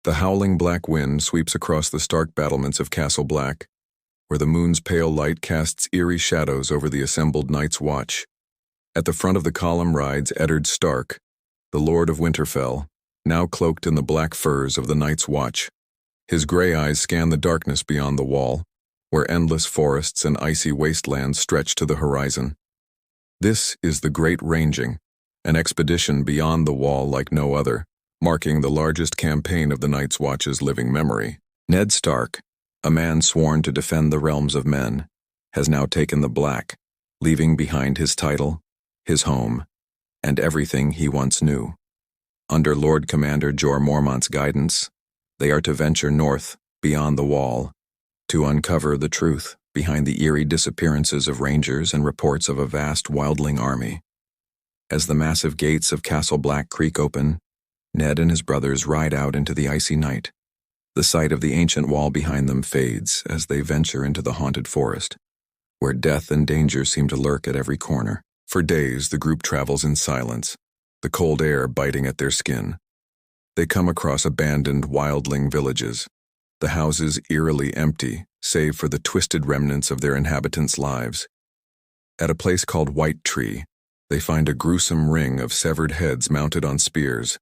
The howling black wind sweeps across the stark battlements of Castle Black, where the moon's pale light casts eerie shadows over the assembled Night's Watch. At the front of the column rides Ned Stark, the Lord of Winterfell, now cloaked in the black furs of the Night's Watch. His gray eyes scan the darkness beyond the wall, where endless forests and icy wastelands stretch to the horizon. This is the Great Ranging, an expedition beyond the wall like no other, marking the largest campaign of the Night's Watch's living memory. Ned Stark, a man sworn to defend the realms of men, has now taken the Black, leaving behind his title, his home, and everything he once knew. Under Lord Commander Jorah Mormont's guidance, they are to venture north, beyond the wall, to uncover the truth behind the eerie disappearances of rangers and reports of a vast wildling army. As the massive gates of Castle Black creak open, Ned and his brothers ride out into the icy night. The sight of the ancient wall behind them fades as they venture into the haunted forest, where death and danger seem to lurk at every corner. For days, the group travels in silence, the cold air biting at their skin. They come across abandoned wildling villages, the houses eerily empty, save for the twisted remnants of their inhabitants' lives. At a place called White Tree, they find a gruesome ring of severed heads mounted on spears,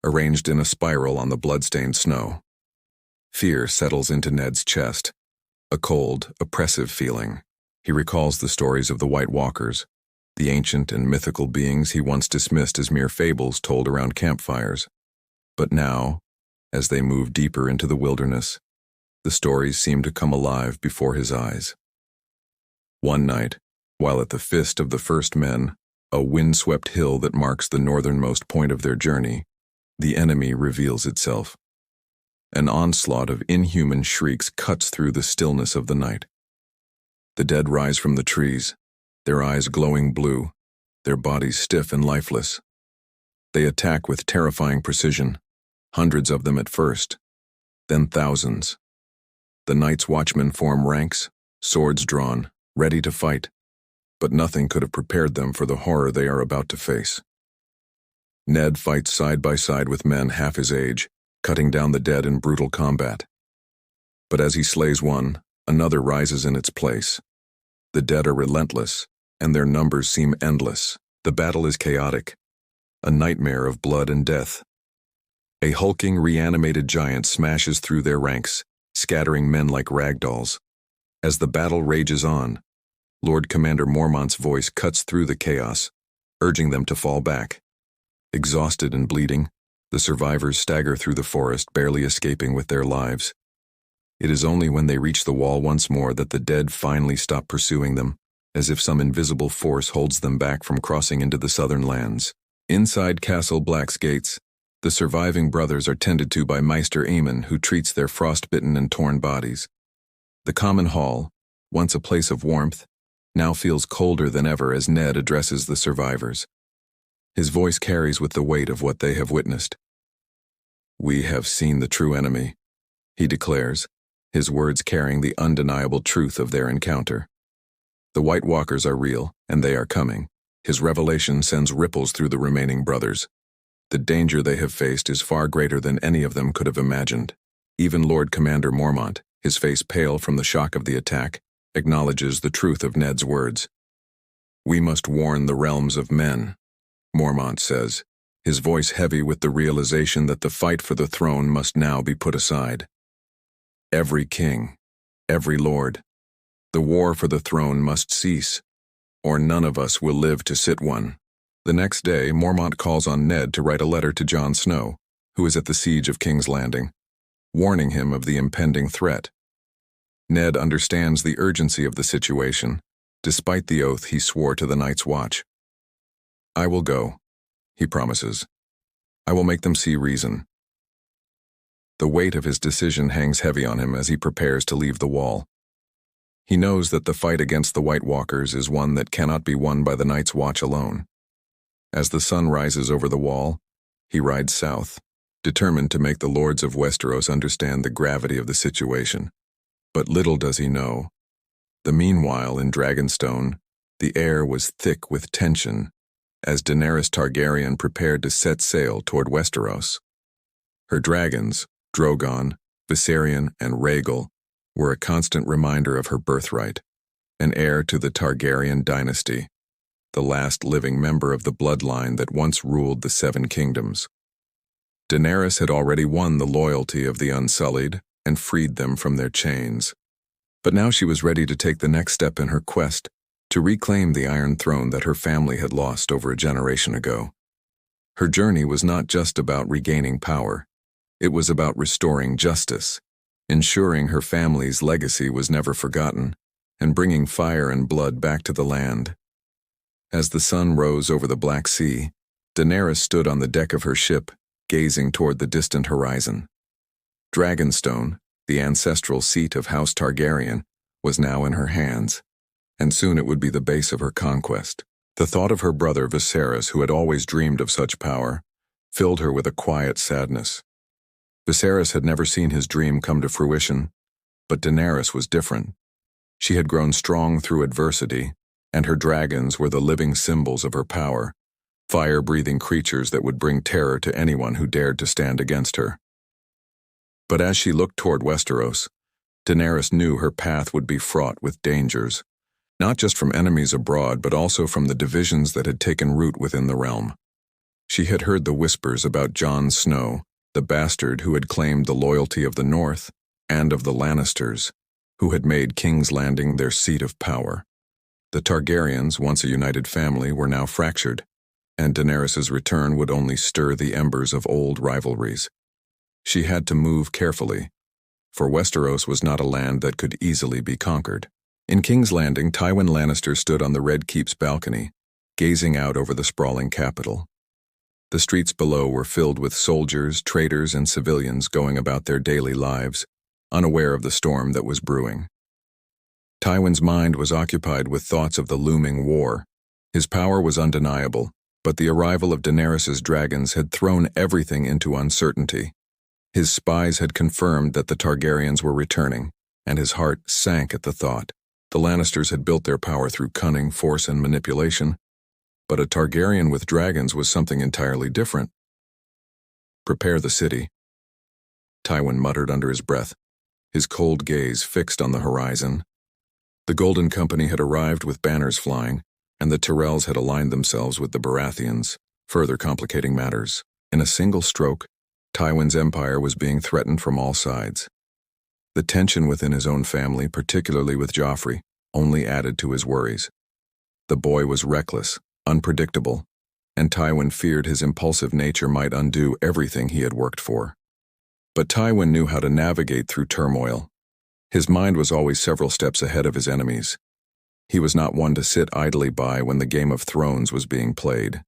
arranged in a spiral on the blood-stained snow. Fear settles into Ned's chest, a cold, oppressive feeling. He recalls the stories of the White Walkers, the ancient and mythical beings he once dismissed as mere fables told around campfires. But now, as they move deeper into the wilderness, the stories seem to come alive before his eyes. One night, while at the Fist of the First Men, a windswept hill that marks the northernmost point of their journey, the enemy reveals itself. An onslaught of inhuman shrieks cuts through the stillness of the night. The dead rise from the trees, their eyes glowing blue, their bodies stiff and lifeless. They attack with terrifying precision, hundreds of them at first, then thousands. The Night's Watchmen form ranks, swords drawn, ready to fight, but nothing could have prepared them for the horror they are about to face. Ned fights side by side with men half his age, cutting down the dead in brutal combat. But as he slays one, another rises in its place. The dead are relentless, and their numbers seem endless. The battle is chaotic, a nightmare of blood and death. A hulking, reanimated giant smashes through their ranks, scattering men like ragdolls. As the battle rages on, Lord Commander Mormont's voice cuts through the chaos, urging them to fall back. Exhausted and bleeding, the survivors stagger through the forest, barely escaping with their lives. It is only when they reach the wall once more that the dead finally stop pursuing them, as if some invisible force holds them back from crossing into the southern lands. Inside Castle Black's gates, the surviving brothers are tended to by Maester Aemon, who treats their frostbitten and torn bodies. The common hall, once a place of warmth, now feels colder than ever as Ned addresses the survivors. His voice carries with the weight of what they have witnessed. "We have seen the true enemy," he declares, his words carrying the undeniable truth of their encounter. The White Walkers are real, and they are coming. His revelation sends ripples through the remaining brothers. The danger they have faced is far greater than any of them could have imagined. Even Lord Commander Mormont, his face pale from the shock of the attack, acknowledges the truth of Ned's words. "We must warn the realms of men," Mormont says, his voice heavy with the realization that the fight for the throne must now be put aside. Every king, every lord, the war for the throne must cease, or none of us will live to sit one. The next day, Mormont calls on Ned to write a letter to Jon Snow, who is at the siege of King's Landing, warning him of the impending threat. Ned understands the urgency of the situation, despite the oath he swore to the Night's Watch. "I will go," he promises. "I will make them see reason." The weight of his decision hangs heavy on him as he prepares to leave the wall. He knows that the fight against the White Walkers is one that cannot be won by the Night's Watch alone. As the sun rises over the wall, he rides south, determined to make the lords of Westeros understand the gravity of the situation. But little does he know. The meanwhile, in Dragonstone, the air was thick with tension as Daenerys Targaryen prepared to set sail toward Westeros. Her dragons, Drogon, Viserion, and Rhaegal were a constant reminder of her birthright, an heir to the Targaryen dynasty, the last living member of the bloodline that once ruled the Seven Kingdoms. Daenerys had already won the loyalty of the Unsullied and freed them from their chains. But now she was ready to take the next step in her quest to reclaim the Iron Throne that her family had lost over a generation ago. Her journey was not just about regaining power. It was about restoring justice, ensuring her family's legacy was never forgotten, and bringing fire and blood back to the land. As the sun rose over the Black Sea, Daenerys stood on the deck of her ship, gazing toward the distant horizon. Dragonstone, the ancestral seat of House Targaryen, was now in her hands, and soon it would be the base of her conquest. The thought of her brother Viserys, who had always dreamed of such power, filled her with a quiet sadness. Viserys had never seen his dream come to fruition, but Daenerys was different. She had grown strong through adversity, and her dragons were the living symbols of her power, fire-breathing creatures that would bring terror to anyone who dared to stand against her. But as she looked toward Westeros, Daenerys knew her path would be fraught with dangers, not just from enemies abroad but also from the divisions that had taken root within the realm. She had heard the whispers about Jon Snow, the bastard who had claimed the loyalty of the North, and of the Lannisters, who had made King's Landing their seat of power. The Targaryens, once a united family, were now fractured, and Daenerys' return would only stir the embers of old rivalries. She had to move carefully, for Westeros was not a land that could easily be conquered. In King's Landing, Tywin Lannister stood on the Red Keep's balcony, gazing out over the sprawling capital. The streets below were filled with soldiers, traders, and civilians going about their daily lives, unaware of the storm that was brewing. Tywin's mind was occupied with thoughts of the looming war. His power was undeniable, but the arrival of Daenerys' dragons had thrown everything into uncertainty. His spies had confirmed that the Targaryens were returning, and his heart sank at the thought. The Lannisters had built their power through cunning, force, and manipulation, but a Targaryen with dragons was something entirely different. "Prepare the city," Tywin muttered under his breath, his cold gaze fixed on the horizon. The Golden Company had arrived with banners flying, and the Tyrells had aligned themselves with the Baratheons, further complicating matters. In a single stroke, Tywin's empire was being threatened from all sides. The tension within his own family, particularly with Joffrey, only added to his worries. The boy was reckless, unpredictable, and Tywin feared his impulsive nature might undo everything he had worked for. But Tywin knew how to navigate through turmoil. His mind was always several steps ahead of his enemies. He was not one to sit idly by when the Game of Thrones was being played.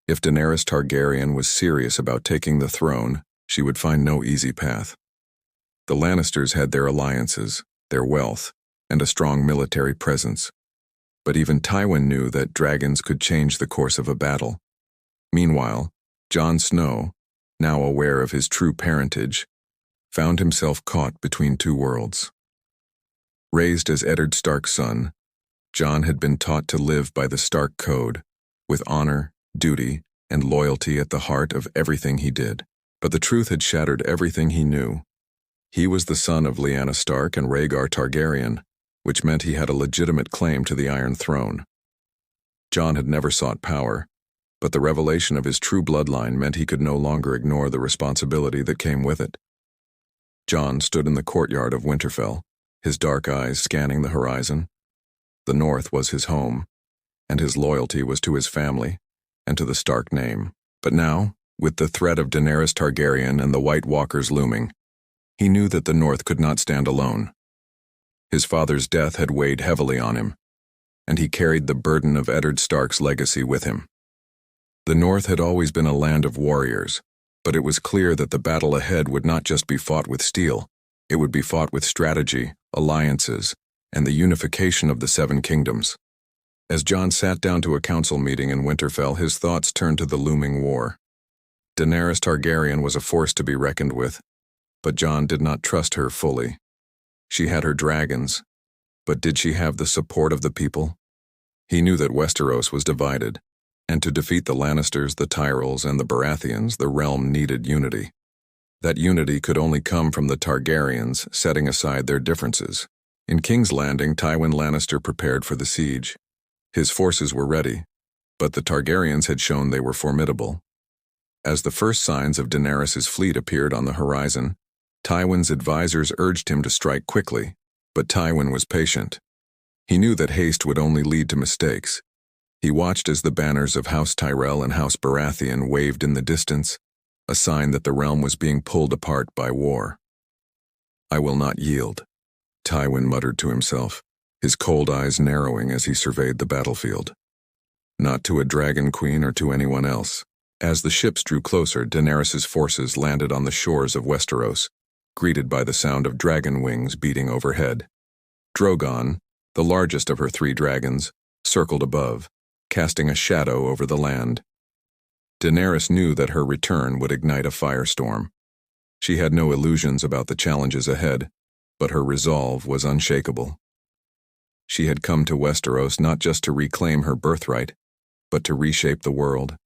If Daenerys Targaryen was serious about taking the throne, she would find no easy path. The Lannisters had their alliances, their wealth, and a strong military presence. But even Tywin knew that dragons could change the course of a battle. Meanwhile, Jon Snow, now aware of his true parentage, found himself caught between two worlds. Raised as Ned Stark's son, Jon had been taught to live by the Stark code, with honor, duty, and loyalty at the heart of everything he did. But the truth had shattered everything he knew. He was the son of Lyanna Stark and Rhaegar Targaryen, which meant he had a legitimate claim to the Iron Throne. Jon had never sought power, but the revelation of his true bloodline meant he could no longer ignore the responsibility that came with it. Jon stood in the courtyard of Winterfell, his dark eyes scanning the horizon. The North was his home, and his loyalty was to his family and to the Stark name. But now, with the threat of Daenerys Targaryen and the White Walkers looming, he knew that the North could not stand alone. His father's death had weighed heavily on him, and he carried the burden of Ned Stark's legacy with him. The North had always been a land of warriors, but it was clear that the battle ahead would not just be fought with steel. It would be fought with strategy, alliances, and the unification of the Seven Kingdoms. As Jon sat down to a council meeting in Winterfell, his thoughts turned to the looming war. Daenerys Targaryen was a force to be reckoned with, but Jon did not trust her fully. She had her dragons, but did she have the support of the people? He knew that Westeros was divided, and to defeat the Lannisters, the Tyrells, and the Baratheons, the realm needed unity. That unity could only come from the Targaryens setting aside their differences. In King's Landing, Tywin Lannister prepared for the siege. His forces were ready, but the Targaryens had shown they were formidable. As the first signs of Daenerys' fleet appeared on the horizon, Tywin's advisors urged him to strike quickly, but Tywin was patient. He knew that haste would only lead to mistakes. He watched as the banners of House Tyrell and House Baratheon waved in the distance, a sign that the realm was being pulled apart by war. "I will not yield," Tywin muttered to himself, his cold eyes narrowing as he surveyed the battlefield. Not to a dragon queen or to anyone else. As the ships drew closer, Daenerys' forces landed on the shores of Westeros, greeted by the sound of dragon wings beating overhead. Drogon, the largest of her 3 dragons, circled above, casting a shadow over the land. Daenerys knew that her return would ignite a firestorm. She had no illusions about the challenges ahead, but her resolve was unshakable. She had come to Westeros not just to reclaim her birthright, but to reshape the world.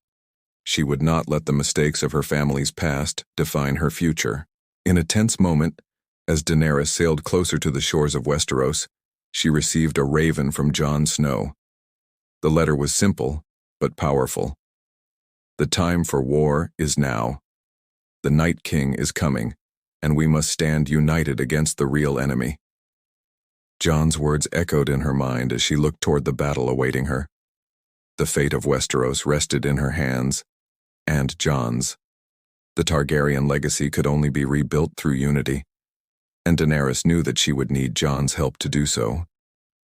She would not let the mistakes of her family's past define her future. In a tense moment, as Daenerys sailed closer to the shores of Westeros, she received a raven from Jon Snow. The letter was simple, but powerful. "The time for war is now. The Night King is coming, and we must stand united against the real enemy." Jon's words echoed in her mind as she looked toward the battle awaiting her. The fate of Westeros rested in her hands, and Jon's. The Targaryen legacy could only be rebuilt through unity, and Daenerys knew that she would need Jon's help to do so.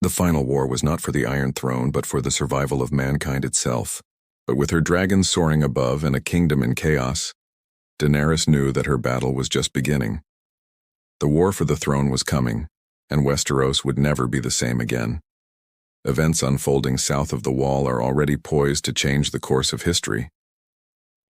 The final war was not for the Iron Throne, but for the survival of mankind itself. But with her dragons soaring above and a kingdom in chaos, Daenerys knew that her battle was just beginning. The war for the throne was coming, and Westeros would never be the same again. Events unfolding south of the Wall are already poised to change the course of history.